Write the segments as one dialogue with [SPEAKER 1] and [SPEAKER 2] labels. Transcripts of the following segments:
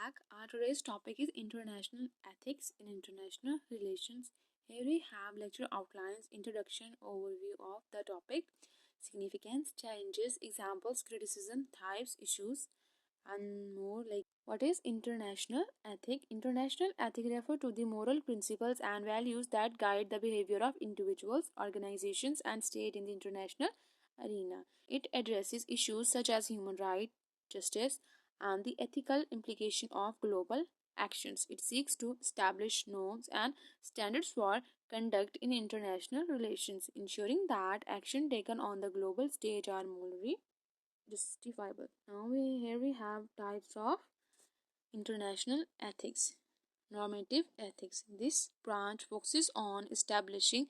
[SPEAKER 1] back. Our today's topic is international ethics in international relations. Here we have lecture outlines, introduction, overview of the topic, significance, challenges, examples, criticism, types, issues, and more. Like, what is international ethic? International ethic refer to the moral principles and values that guide the behavior of individuals, organizations, and state in the international arena. It addresses issues such as human rights, justice, and the ethical implication of global actions. It seeks to establish norms and standards for conduct in international relations, ensuring that action taken on the global stage are morally justifiable. Here we have types of international ethics. Normative ethics. This branch focuses on establishing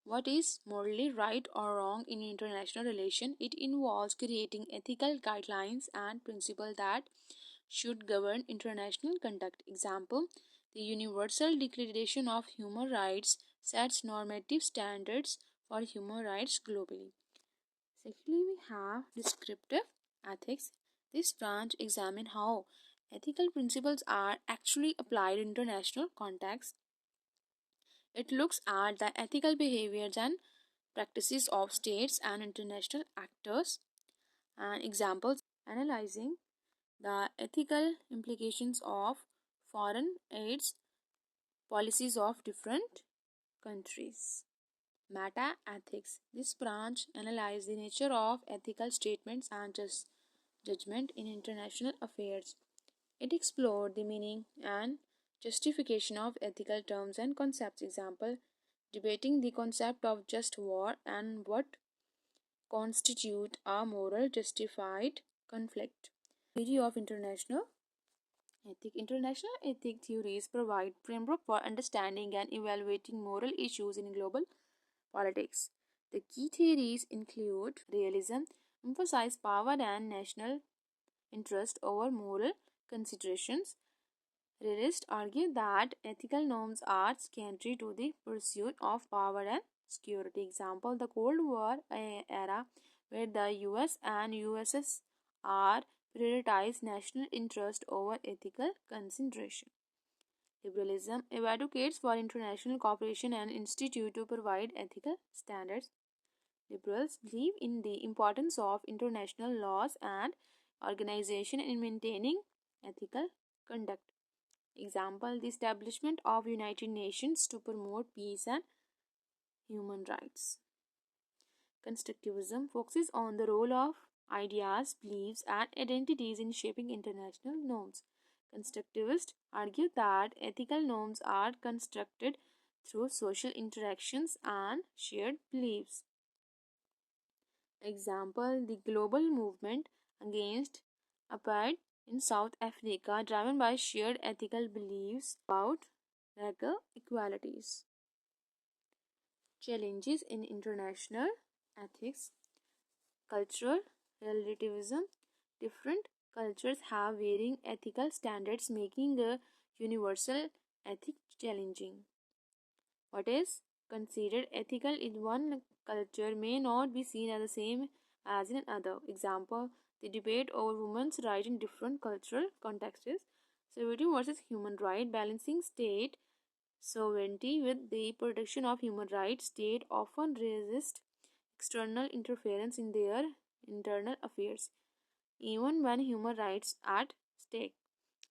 [SPEAKER 1] what is morally right or wrong in international relation. It involves creating ethical guidelines and principles that should govern international conduct. Example, the Universal Declaration of Human Rights sets normative standards for human rights globally. Secondly, we have descriptive ethics. This branch examines how ethical principles are actually applied in international contexts. It looks at the ethical behaviors and practices of states and international actors, and examples analyzing the ethical implications of foreign aids policies of different countries. Meta ethics. This branch analyzes the nature of ethical statements and judgment in international affairs. It explored the meaning and justification of ethical terms and concepts. Example, debating the concept of just war and what constitute a moral justified conflict. Theory of international ethic. International ethic theories provide framework for understanding and evaluating moral issues in global politics. The key theories include realism, emphasize power and national interest over moral considerations. Realists argue that ethical norms are secondary to the pursuit of power and security. Example, the Cold War era, where the US and USSR prioritized national interest over ethical consideration. Liberalism advocates for international cooperation and institute to provide ethical standards. Liberals believe in the importance of international laws and organization in maintaining ethical conduct. Example, the establishment of United Nations to promote peace and human rights. Constructivism focuses on the role of ideas, beliefs, and identities in shaping international norms. Constructivists argue that ethical norms are constructed through social interactions and shared beliefs. Example, the global movement against apartheid in South Africa, driven by shared ethical beliefs about racial equalities. Challenges in international ethics. Cultural relativism. Different cultures have varying ethical standards, making a universal ethic challenging. What is considered ethical in one culture may not be seen as the same as in another. Example, the debate over women's rights in different cultural contexts. Sovereignty versus human right. Balancing state sovereignty with the protection of human rights. State often resist external interference in their internal affairs, even when human rights at stake.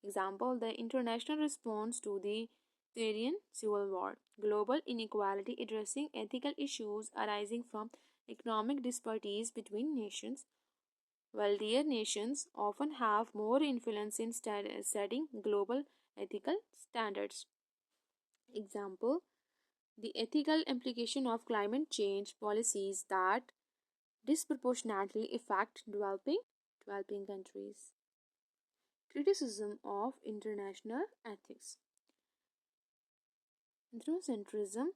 [SPEAKER 1] Example, the international response to the Syrian civil war. Global inequality addressing ethical issues arising from economic disparities between nations. Wealthier nations often have more influence in setting global ethical standards. Example, the ethical implication of climate change policies that disproportionately affect developing countries. Criticism of international ethics. Ethnocentrism,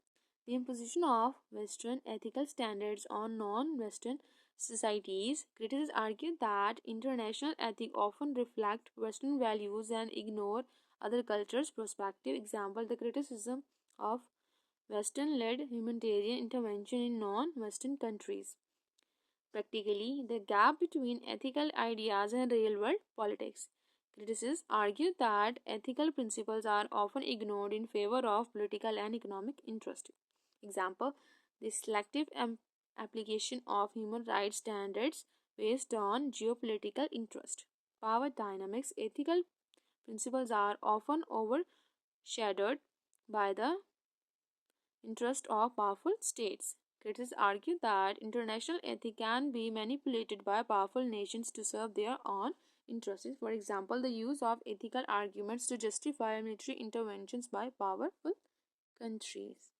[SPEAKER 1] the imposition of Western ethical standards on non-Western societies. Critics argue that international ethics often reflect Western values and ignore other cultures' perspective. Example, the criticism of Western-led humanitarian intervention in non-Western countries. Practically, the gap between ethical ideas and real-world politics. Critics argue that ethical principles are often ignored in favor of political and economic interest. Example, the selective application of human rights standards based on geopolitical interest. Power dynamics ethical principles are often overshadowed by the interest of powerful states. Critics argue that international ethics can be manipulated by powerful nations to serve their own interests. For example, the use of ethical arguments to justify military interventions by powerful countries.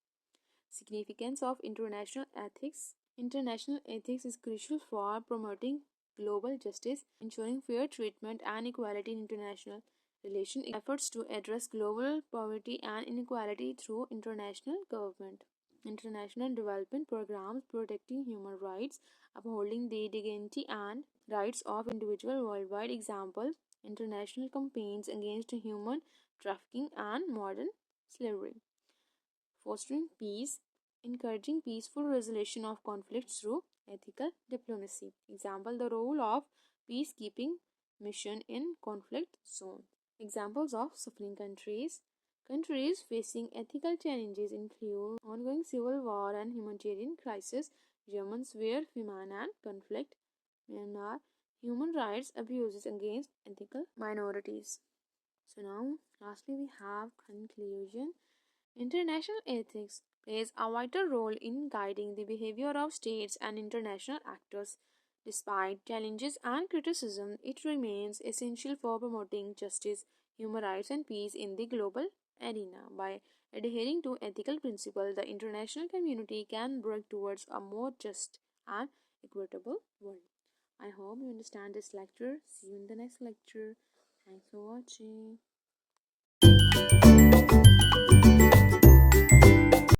[SPEAKER 1] Significance of international ethics. International ethics is crucial for promoting global justice, ensuring fair treatment and equality in international relations. Efforts to address global poverty and inequality through international government. International development programs protecting human rights, upholding the dignity and rights of individuals worldwide. Example, international campaigns against human trafficking and modern slavery. Fostering peace, encouraging peaceful resolution of conflicts through ethical diplomacy. Example, the role of peacekeeping mission in conflict zones. Examples of suffering countries. Countries facing ethical challenges include ongoing civil war and humanitarian crisis, Yemen's severe famine and conflict, Myanmar, human rights abuses against ethical minorities. So now, lastly, we have conclusion. International ethics plays a vital role in guiding the behavior of states and international actors. Despite challenges and criticism, it remains essential for promoting justice, human rights, and peace in the global arena. By adhering to ethical principles, the international community can work towards a more just and equitable world. I hope you understand this lecture. See you in the next lecture. Thanks for watching.